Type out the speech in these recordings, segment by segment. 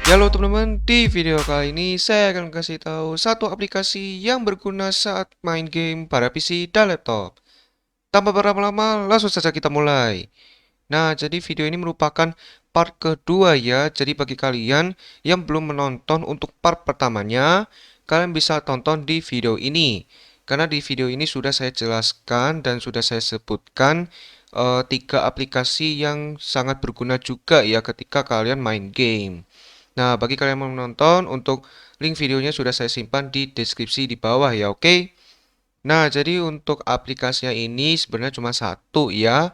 Ya halo teman-teman, di video kali ini saya akan kasih tahu satu aplikasi yang berguna saat main game pada PC dan laptop. Tanpa berlama-lama, langsung saja kita mulai. Nah, jadi video ini merupakan part kedua ya. Jadi bagi kalian yang belum menonton untuk part pertamanya, kalian bisa tonton di video ini. Karena di video ini sudah saya jelaskan dan sudah saya sebutkan tiga aplikasi yang sangat berguna juga ya ketika kalian main game. Nah, bagi kalian yang mau menonton, untuk link videonya sudah saya simpan di deskripsi di bawah ya, oke? Nah, jadi untuk aplikasinya ini sebenarnya cuma satu ya.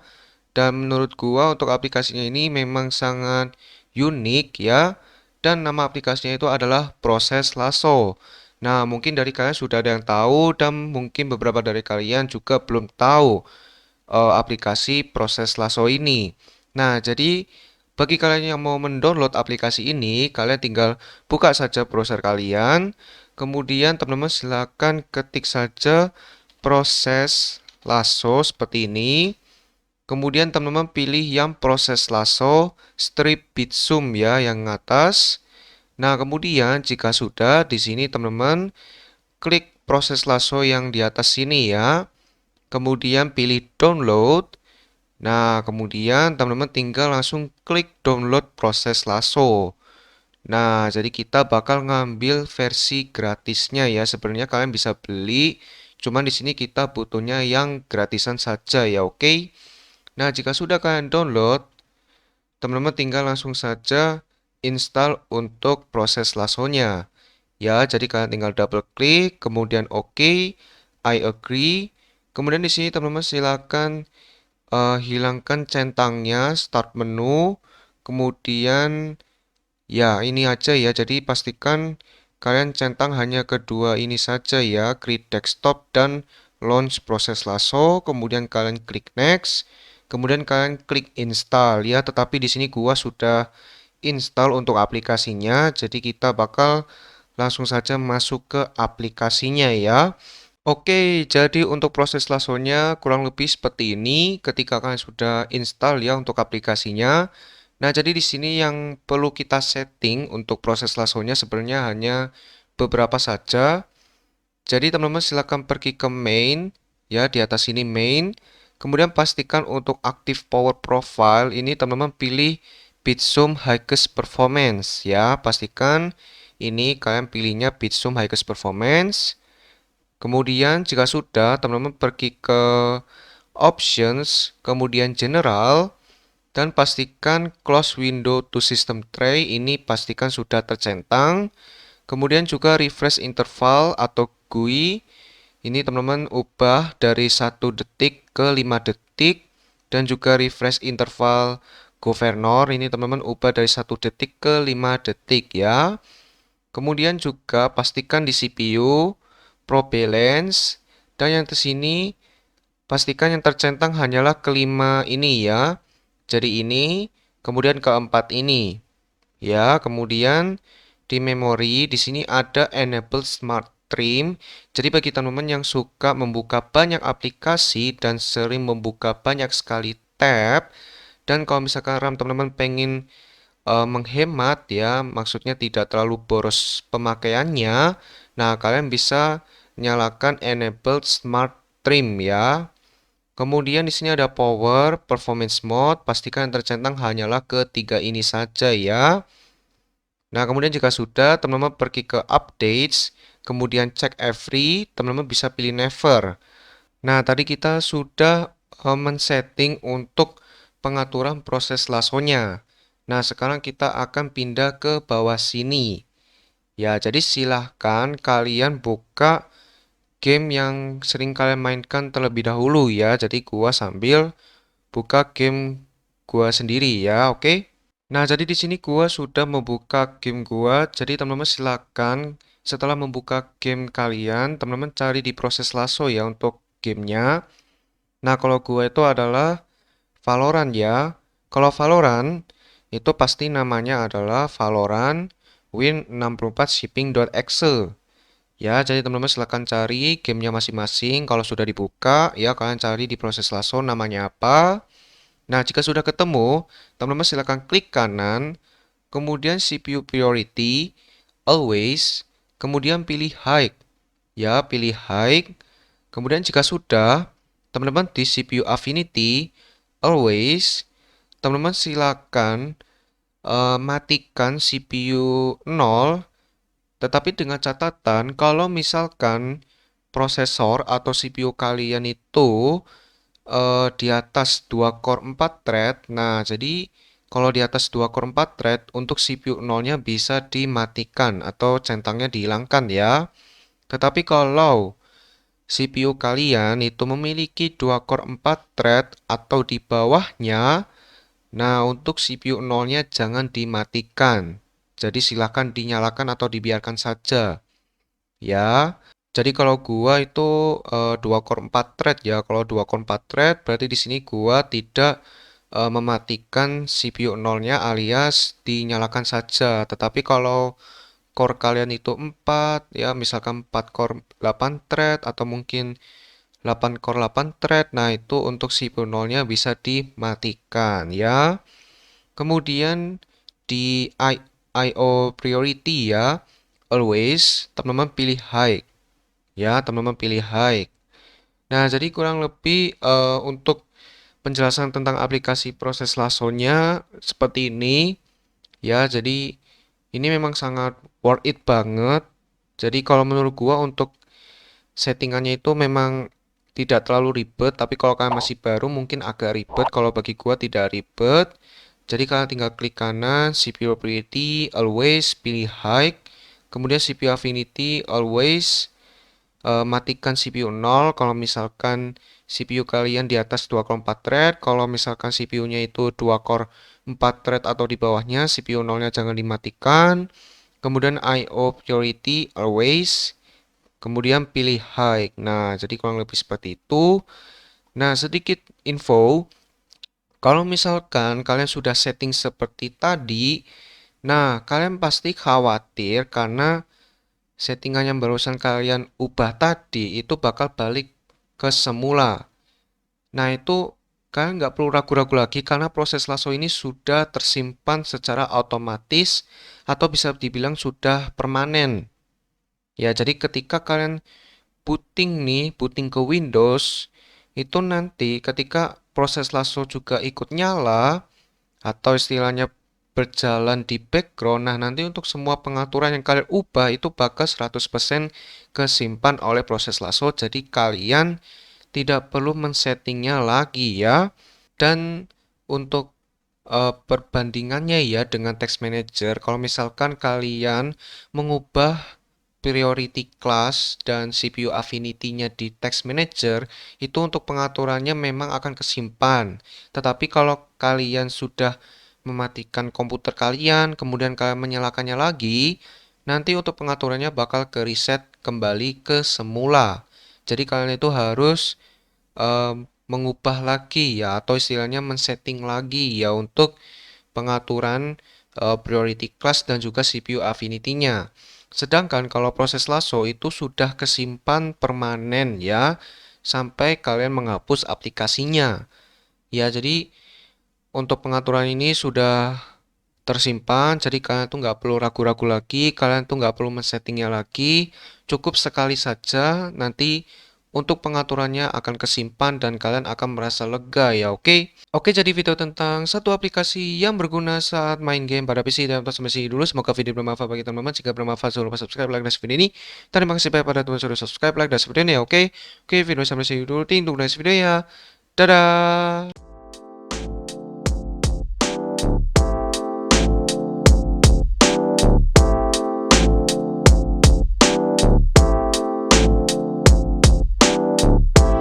Dan menurut gua untuk aplikasinya ini memang sangat unik ya. Dan nama aplikasinya itu adalah Proses Lasso. Nah, mungkin dari kalian sudah ada yang tahu dan mungkin beberapa dari kalian juga belum tahu aplikasi Proses Lasso ini. Nah, jadi bagi kalian yang mau mendownload aplikasi ini, kalian tinggal buka saja browser kalian. Kemudian teman-teman silakan ketik saja Proses Lasso seperti ini. Kemudian teman-teman pilih yang Proses Lasso Strip Bitsum ya yang atas. Nah, kemudian jika sudah di sini teman-teman klik Proses Lasso yang di atas sini ya. Kemudian pilih download. Nah, kemudian teman-teman tinggal langsung klik download Proses Lasso. Nah, jadi kita bakal ngambil versi gratisnya ya. Sebenarnya kalian bisa beli, cuman di sini kita butuhnya yang gratisan saja ya, oke? Nah, jika sudah kalian download, teman-teman tinggal langsung saja install untuk Proses Lasso-nya. Ya, jadi kalian tinggal double klik, kemudian oke, I agree. Kemudian di sini teman-teman silakan hilangkan centangnya, start menu, kemudian ya ini aja ya. Jadi pastikan kalian centang hanya kedua ini saja ya, create desktop dan launch Proses Lasso. Kemudian kalian klik next, kemudian kalian klik install ya. Tetapi di sini gua sudah install untuk aplikasinya, jadi kita bakal langsung saja masuk ke aplikasinya ya. Oke, jadi untuk proses lasonya kurang lebih seperti ini ketika kalian sudah install ya untuk aplikasinya. Nah, jadi di sini yang perlu kita setting untuk proses lasonya sebenarnya hanya beberapa saja. Jadi teman-teman silakan pergi ke main ya di atas sini main. Kemudian pastikan untuk aktif power profile ini teman-teman pilih Bitsum Highest Performance ya. Pastikan ini kalian pilihnya Bitsum Highest Performance. Kemudian jika sudah, teman-teman pergi ke Options, kemudian General, dan pastikan Close Window to System Tray ini pastikan sudah tercentang. Kemudian juga Refresh Interval atau GUI, ini teman-teman ubah dari 1 detik ke 5 detik. Dan juga Refresh Interval Governor, ini teman-teman ubah dari 1 detik ke 5 detik ya. Kemudian juga pastikan di CPU, Pro Balance, dan yang tersini pastikan yang tercentang hanyalah kelima ini ya. Jadi ini, kemudian keempat ini. Ya, kemudian di memori di sini ada Enable Smart Trim. Jadi bagi teman-teman yang suka membuka banyak aplikasi dan sering membuka banyak sekali tab, dan kalau misalkan RAM teman-teman pengen menghemat ya, maksudnya tidak terlalu boros pemakaiannya. Nah, kalian bisa nyalakan Enable Smart Trim ya. Kemudian di sini ada Power, Performance Mode, pastikan yang tercentang hanyalah ketiga ini saja ya. Nah, kemudian jika sudah, teman-teman pergi ke Updates, kemudian Check Every, teman-teman bisa pilih Never. Nah, tadi kita sudah men-setting untuk pengaturan proses lasonya. Nah, sekarang kita akan pindah ke bawah sini. Ya, jadi silahkan kalian buka game yang sering kalian mainkan terlebih dahulu ya. Jadi gua sambil buka game gua sendiri ya, oke? Nah, jadi di sini gua sudah membuka game gua. Jadi teman-teman silakan setelah membuka game kalian, teman-teman cari di proses lasso ya untuk gamenya. Nah, kalau gua itu adalah Valorant ya. Kalau Valorant itu pasti namanya adalah Valorant Win64 Shipping.exe. Ya, jadi teman-teman silahkan cari gamenya masing-masing. Kalau sudah dibuka, ya kalian cari di proses lasso namanya apa. Nah, jika sudah ketemu, teman-teman silahkan klik kanan. kemudian CPU priority, always, kemudian pilih high. Ya, pilih high. Kemudian jika sudah, teman-teman di CPU affinity, always, teman-teman silakan matikan CPU 0, tetapi dengan catatan kalau misalkan prosesor atau CPU kalian itu di atas 2 core 4 thread. Nah, jadi kalau di atas 2 core 4 thread untuk CPU 0-nya bisa dimatikan atau centangnya dihilangkan ya. Tetapi kalau CPU kalian itu memiliki 2 core 4 thread atau di bawahnya, nah untuk CPU 0-nya jangan dimatikan. Jadi silahkan dinyalakan atau dibiarkan saja. Ya. Jadi kalau gua itu 2 core 4 thread ya. Kalau 2 core 4 thread berarti di sini gua tidak mematikan CPU 0-nya alias dinyalakan saja. Tetapi kalau core kalian itu 4 ya, misalkan 4 core 8 thread atau mungkin 8 core 8 thread, nah itu untuk CPU 0-nya bisa dimatikan ya. Kemudian di IO priority ya, always teman-teman pilih high. Ya, teman-teman pilih high. Nah, jadi kurang lebih untuk penjelasan tentang aplikasi proses lasonya seperti ini. Ya, jadi ini memang sangat worth it banget. Jadi kalau menurut gua untuk settingannya itu memang tidak terlalu ribet, tapi kalau kalian masih baru mungkin agak ribet. Kalau bagi gua tidak ribet. Jadi kalian tinggal klik kanan, CPU priority, always, pilih high. Kemudian CPU affinity, always, matikan CPU 0 kalau misalkan CPU kalian di atas 2 core 4 thread. Kalau misalkan CPU-nya itu 2 core 4 thread atau di bawahnya, CPU 0-nya jangan dimatikan. Kemudian IO priority always, kemudian pilih high. Nah, jadi kurang lebih seperti itu. Nah, sedikit info, kalau misalkan kalian sudah setting seperti tadi, nah kalian pasti khawatir karena settingan yang barusan kalian ubah tadi itu bakal balik ke semula. Nah, itu kalian nggak perlu ragu-ragu lagi karena proses lasso ini sudah tersimpan secara otomatis atau bisa dibilang sudah permanen. Ya, jadi ketika kalian booting ke Windows, itu nanti ketika proses lasso juga ikut nyala atau istilahnya berjalan di background. Nah, nanti untuk semua pengaturan yang kalian ubah itu bakal 100% kesimpan oleh proses lasso. Jadi kalian tidak perlu men-settingnya lagi ya. Dan untuk perbandingannya ya dengan text manager, kalau misalkan kalian mengubah priority class dan CPU affinity-nya di text manager, itu untuk pengaturannya memang akan kesimpan. Tetapi kalau kalian sudah mematikan komputer kalian, kemudian kalian menyalakannya lagi, nanti untuk pengaturannya bakal ke reset kembali ke semula. Jadi kalian itu harus mengubah lagi ya, atau istilahnya men-setting lagi ya untuk pengaturan priority class dan juga CPU affinity-nya. Sedangkan kalau proses lasso itu sudah kesimpan permanen ya, sampai kalian menghapus aplikasinya. Ya, jadi untuk pengaturan ini sudah tersimpan, jadi kalian tuh nggak perlu ragu-ragu lagi, kalian tuh nggak perlu men-settingnya lagi, cukup sekali saja, nanti untuk pengaturannya akan kesimpan dan kalian akan merasa lega ya, oke? Oke, jadi video tentang satu aplikasi yang berguna saat main game pada PC dan sampai sini dulu. Semoga video bermanfaat bagi teman-teman. Jika bermanfaat, jangan lupa subscribe, like, dan video ini. Terima kasih banyak pada teman-teman sudah subscribe, like, dan video ini ya, oke? Oke, video sampai sini dulu. Tunggu next video ya. Dadah!